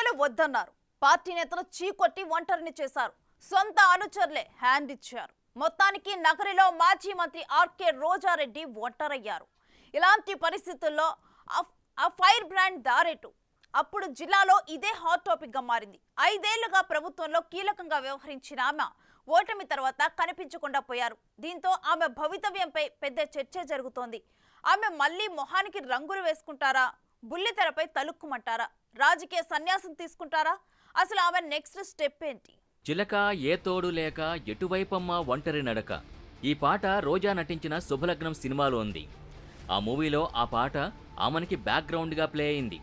ప్రజలు వద్దన్నారు. పార్టీ నేతలు చీకొట్టి ఒంటరిని చేశారు. సొంత అనుచరులే హ్యాండ్ ఇచ్చారు. మొత్తానికి నగరిలో మాజీ మంత్రి ఆర్కే రోజారెడ్డి ఒంటరయ్యారు. ఇలాంటి పరిస్థితుల్లో ఆ ఫైర్ బ్రాండ్ దారేటు అప్పుడు జిల్లాలో ఇదే హాట్ టాపిక్ గా మారింది. 5 ఏళ్లుగా ప్రభుత్వంలో కీలకంగా వ్యవహరించిన ఆమె ఓటమి తర్వాత కనిపించకుండా పోయారు. దీంతో ఆమె భవితవ్యంపై పెద్ద చర్చ జరుగుతోంది. ఆమె మళ్ళీ మొహానికి రంగులు వేసుకుంటారా? బుల్లితెరపై తలుక్కుమంటారా? రాజకీయ సన్యాసం తీసుకుంటారా? అసలు ఆమె నెక్స్ట్ స్టెప్ ఏంటి? చిలక ఏ తోడు లేక ఎటువైపమ్మ ఒంటరి నడక. ఈ పాట రోజా నటించిన శుభలగ్నం సినిమాలో ఉంది. ఆ మూవీలో ఆ పాట ఆమెకి బ్యాక్గ్రౌండ్గా ప్లే అయింది.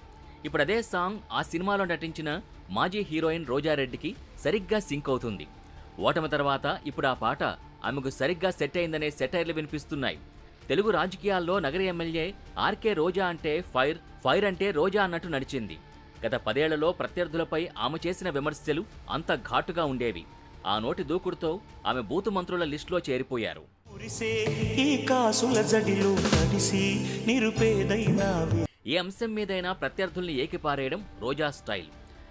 ఇప్పుడు అదే సాంగ్ ఆ సినిమాలో నటించిన మాజీ హీరోయిన్ రోజారెడ్డికి సరిగ్గా సింక్ అవుతుంది. ఓటమి తర్వాత ఇప్పుడు ఆ పాట ఆమెకు సరిగ్గా సెట్ అయిందనే సెటైర్లు వినిపిస్తున్నాయి. తెలుగు రాజకీయాల్లో నగర ఎమ్మెల్యే ఆర్కే రోజా అంటే ఫైర్ అంటే రోజా అన్నట్టు నడిచింది. గత 10 ఏళ్లలో ప్రత్యర్థులపై ఆమె చేసిన విమర్శలు అంత ఘాటుగా ఉండేవి. ఆ నోటి దూకుడుతో ఆమె బూతు మంత్రుల లిస్టులో చేరిపోయారు. ఏ అంశం మీదైనా ప్రత్యర్థుల్ని ఏకిపారేయడం రోజా స్టైల్.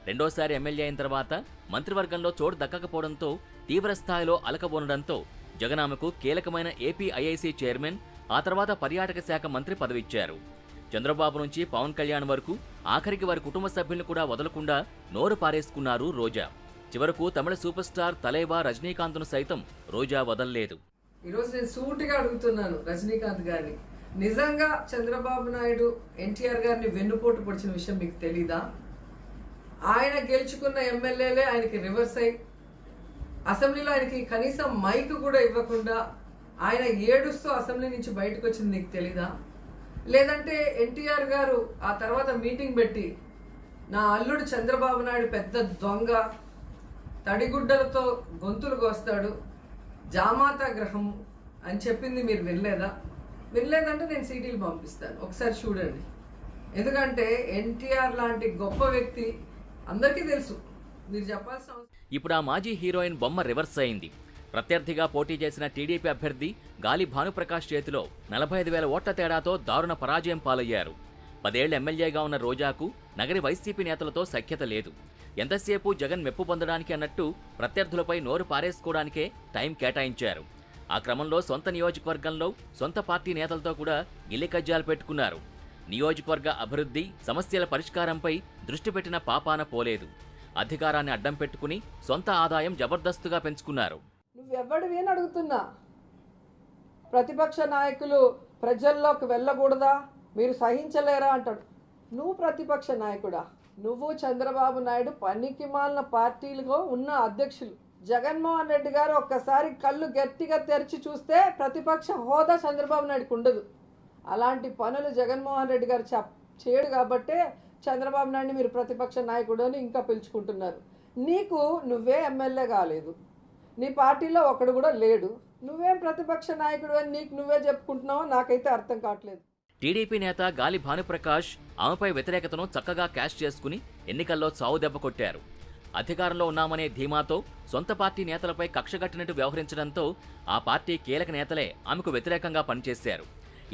రెండోసారి ఎమ్మెల్యే అయిన తర్వాత మంత్రివర్గంలో చోటు దక్కకపోవడంతో తీవ్ర స్థాయిలో అలకబోనడంతో జగన్ ఆమెకు కీలకమైన ఏపీ ఐఐసీ చైర్మన్, ఆ తర్వాత పర్యాటక శాఖ మంత్రి పదవిచ్చారు. చంద్రబాబు నుంచి పవన్ కళ్యాణ్ వరకు ఆఖరికి వారి కుటుంబ సభ్యులను కూడా వదలకుండా నోరు పారేసుకున్నారు రోజా. చివరకు తమిళ సూపర్ స్టార్ తలైవా రజనీకాంత్ను సైతం రోజా వదల్లేదు. ఈరోజు నేను సూటిగా అడుగుతున్నాను రజనీకాంత్ గారిని, నిజంగా చంద్రబాబు నాయుడు ఎన్టీఆర్ గారిని వెన్నుపోటు పొడిచిన విషయం మీకు తెలీదా? ఆయన గెలుచుకున్న ఎమ్మెల్యేలే ఆయనకి రివర్స్ అయ్యి అసెంబ్లీలో ఆయనకి కనీసం మైక్ కూడా ఇవ్వకుండా ఆయన ఏడుస్తూ అసెంబ్లీ నుంచి బయటకు వచ్చింది నీకు తెలీదా? లేదంటే ఎన్టీఆర్ గారు ఆ తర్వాత మీటింగ్ పెట్టి నా అల్లుడు చంద్రబాబు నాయుడు పెద్ద దొంగ, తడిగుడ్డలతో గొంతులు కోస్తాడు, జామాతా గ్రహం అని చెప్పింది మీరు వినలేదంటే నేను సీడీలు పంపిస్తాను, ఒకసారి చూడండి. ఎందుకంటే ఎన్టీఆర్ లాంటి గొప్ప వ్యక్తి అందరికీ తెలుసు, మీరు చెప్పాల్సిన అవసరం. ఇప్పుడు ఆ మాజీ హీరోయిన్ బొమ్మ రివర్స్ అయింది. ప్రత్యర్థిగా పోటీ చేసిన టీడీపీ అభ్యర్థి గాలి భానుప్రకాష్ చేతిలో 45,000 ఓట్ల తేడాతో దారుణ పరాజయం పాలయ్యారు. 10 ఏళ్ల ఎమ్మెల్యేగా ఉన్న రోజాకు నగరి వైసీపీ నేతలతో సఖ్యత లేదు. ఎంతసేపు జగన్ మెప్పు పొందడానికి అన్నట్టు ప్రత్యర్థులపై నోరు పారేసుకోవడానికే టైం కేటాయించారు. ఆ క్రమంలో సొంత నియోజకవర్గంలో సొంత పార్టీ నేతలతో కూడా గిల్లికజ్జాలు పెట్టుకున్నారు. నియోజకవర్గ అభివృద్ధి, సమస్యల పరిష్కారంపై దృష్టి పెట్టిన పాపాన పోలేదు. అధికారాన్ని అడ్డం పెట్టుకుని సొంత ఆదాయం జబర్దస్తుగా పెంచుకున్నారు. నువ్వెవ్వడివి అని అడుగుతున్నా. ప్రతిపక్ష నాయకులు ప్రజల్లోకి వెళ్ళకూడదా, మీరు సహించలేరా అంటాడు. నువ్వు ప్రతిపక్ష నాయకుడా? నువ్వు చంద్రబాబు నాయుడు పనికి మాలిన పార్టీలుగా ఉన్న అధ్యక్షులు. జగన్మోహన్ రెడ్డి గారు ఒక్కసారి కళ్ళు గట్టిగా తెరిచి చూస్తే ప్రతిపక్ష హోదా చంద్రబాబు నాయుడుకు ఉండదు. అలాంటి పనులు జగన్మోహన్ రెడ్డి గారు చేయడు కాబట్టే చంద్రబాబు నాయుడిని మీరు ప్రతిపక్ష నాయకుడు అని ఇంకా పిలుచుకుంటున్నారు. నువ్వే ఎమ్మెల్యే కాలేదు, నీ పార్టీలో ఒకడు కూడా లేడు, నువ్వేం ప్రతిపక్ష నాయకుడు అని నీకు నువ్వే చెప్పుకుంటున్నావో నాకైతే అర్థం కావట్లేదు. టీడీపీ నేత గాలి భానుప్రకాష్ ఆమెపై వ్యతిరేకతను చక్కగా క్యాష్ చేసుకుని ఎన్నికల్లో చావు దెబ్బ కొట్టారు. అధికారంలో ఉన్నామనే ధీమాతో సొంత పార్టీ నేతలపై కక్షగట్టినట్టు వ్యవహరించడంతో ఆ పార్టీ కీలక నేతలే ఆమెకు వ్యతిరేకంగా పనిచేశారు.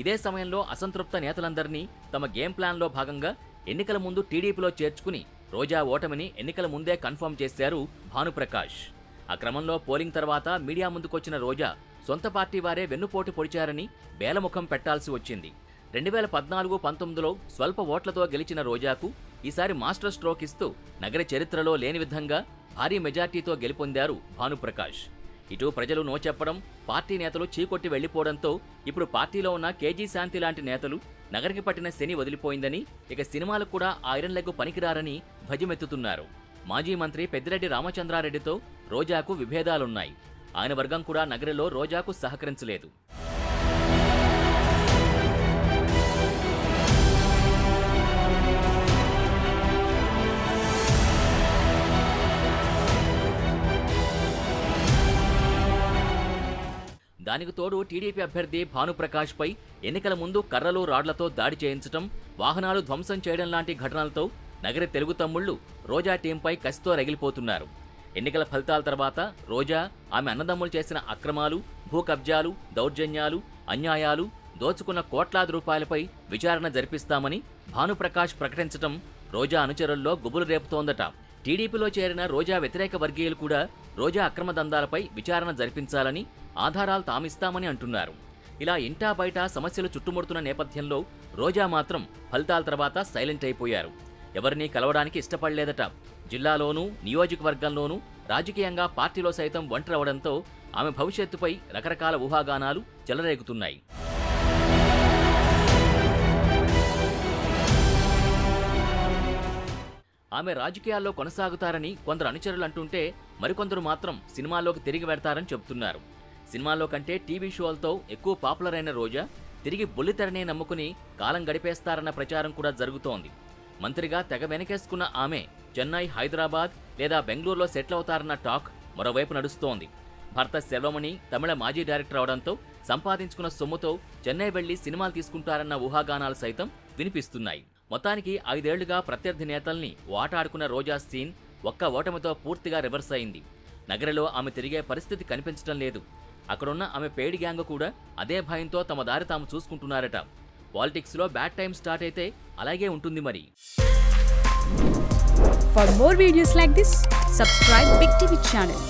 ఇదే సమయంలో అసంతృప్త నేతలందరినీ తమ గేమ్ ప్లాన్లో భాగంగా ఎన్నికల ముందు టీడీపీలో చేర్చుకుని రోజా ఓటమిని ఎన్నికల ముందే కన్ఫర్మ్ చేశారు భానుప్రకాష్. ఆ క్రమంలో పోలింగ్ తర్వాత మీడియా ముందుకొచ్చిన రోజా సొంత పార్టీ వారే వెన్నుపోటు పొడిచారని బేలముఖం పెట్టాల్సి వచ్చింది. 2014-19లో స్వల్ప ఓట్లతో గెలిచిన రోజాకు ఈసారి మాస్టర్ స్ట్రోక్ ఇస్తూ నగర చరిత్రలో లేని విధంగా భారీ మెజార్టీతో గెలుపొందారు భానుప్రకాష్. ఇటు ప్రజలు నో చెప్పడం, పార్టీ నేతలు చీకొట్టి వెళ్లిపోవడంతో ఇప్పుడు పార్టీలో ఉన్న కేజీ శాంతి లాంటి నేతలు నగరికి పట్టిన శని వదిలిపోయిందని, ఇక సినిమాలకు కూడా ఐరన్ లెగ్ పనికిరారని భజమెత్తుతున్నారు. మాజీ మంత్రి పెద్దిరెడ్డి రామచంద్రారెడ్డితో రోజాకు విభేదాలున్నాయి. ఆయన వర్గం కూడా నగరిలో రోజాకు సహకరించలేదు. దానికి తోడు టీడీపీ అభ్యర్థి భానుప్రకాష్పై ఎన్నికల ముందు కర్రలు, రాడ్లతో దాడి చేయించడం, వాహనాలు ధ్వంసం చేయడం లాంటి ఘటనలతో నగరి తెలుగు తమ్ముళ్లు రోజా టీంపై కసితో రగిలిపోతున్నారు. ఎన్నికల ఫలితాల తర్వాత రోజా, ఆమె అన్నదమ్ములు చేసిన అక్రమాలు, భూ కబ్జాలు, దౌర్జన్యాలు, అన్యాయాలు, దోచుకున్న కోట్లాది రూపాయలపై విచారణ జరిపిస్తామని భానుప్రకాష్ ప్రకటించడం రోజా అనుచరుల్లో గుబులు రేపుతోందట. టీడీపీలో చేరిన రోజా వ్యతిరేక వర్గీయులు కూడా రోజా అక్రమ దందాలపై విచారణ జరిపించాలని, ఆధారాలు తామిస్తామని అంటున్నారు. ఇలా ఇంటా బయట సమస్యలు చుట్టుముడుతున్న నేపథ్యంలో రోజా మాత్రం ఫలితాల తర్వాత సైలెంట్ అయిపోయారు. ఎవరినీ కలవడానికి ఇష్టపడలేదట. జిల్లాలోనూ నియోజకవర్గంలోనూ రాజకీయంగా పార్టీలో సైతం ఒంటరవడంతో ఆమె భవిష్యత్తుపై రకరకాల ఊహాగానాలు చెలరేగుతున్నాయి. ఆమె రాజకీయాల్లో కొనసాగుతారని కొందరు అనుచరులు అంటుంటే, మరికొందరు మాత్రం సినిమాల్లోకి తిరిగి వెడతారని చెబుతున్నారు. సినిమాల్లో కంటే టీవీ షోలతో ఎక్కువ పాపులర్ అయిన రోజా తిరిగి బుల్లితెరనే నమ్ముకుని కాలం గడిపేస్తారన్న ప్రచారం కూడా జరుగుతోంది. మంత్రిగా తెగ వెనకేసుకున్న ఆమె చెన్నై, హైదరాబాద్ లేదా బెంగళూరులో సెటిల్ అవుతారన్న టాక్ మరోవైపు నడుస్తోంది. భర్త సెల్వమణి తమిళ మాజీ డైరెక్టర్ అవడంతో సంపాదించుకున్న సొమ్ముతో చెన్నై వెళ్లి సినిమాలు తీసుకుంటారన్న ఊహాగానాలు సైతం వినిపిస్తున్నాయి. మొత్తానికి 5 ఏళ్లుగా ప్రత్యర్థి నేతల్ని వాటాడుకున్న రోజా సీన్ ఒక్క ఓటమితో పూర్తిగా రివర్స్ అయింది. నగరిలో ఆమె తిరిగే పరిస్థితి కనిపించడం లేదు. అక్కడున్న ఆమె పేడి గ్యాంగ్ కూడా అదే భయంతో తమ దారి తాము చూసుకుంటున్నారట. పాలిటిక్స్లో బ్యాడ్ టైం స్టార్ట్ అయితే అలాగే ఉంటుంది మరి. For more videos like this, subscribe Big TV channel.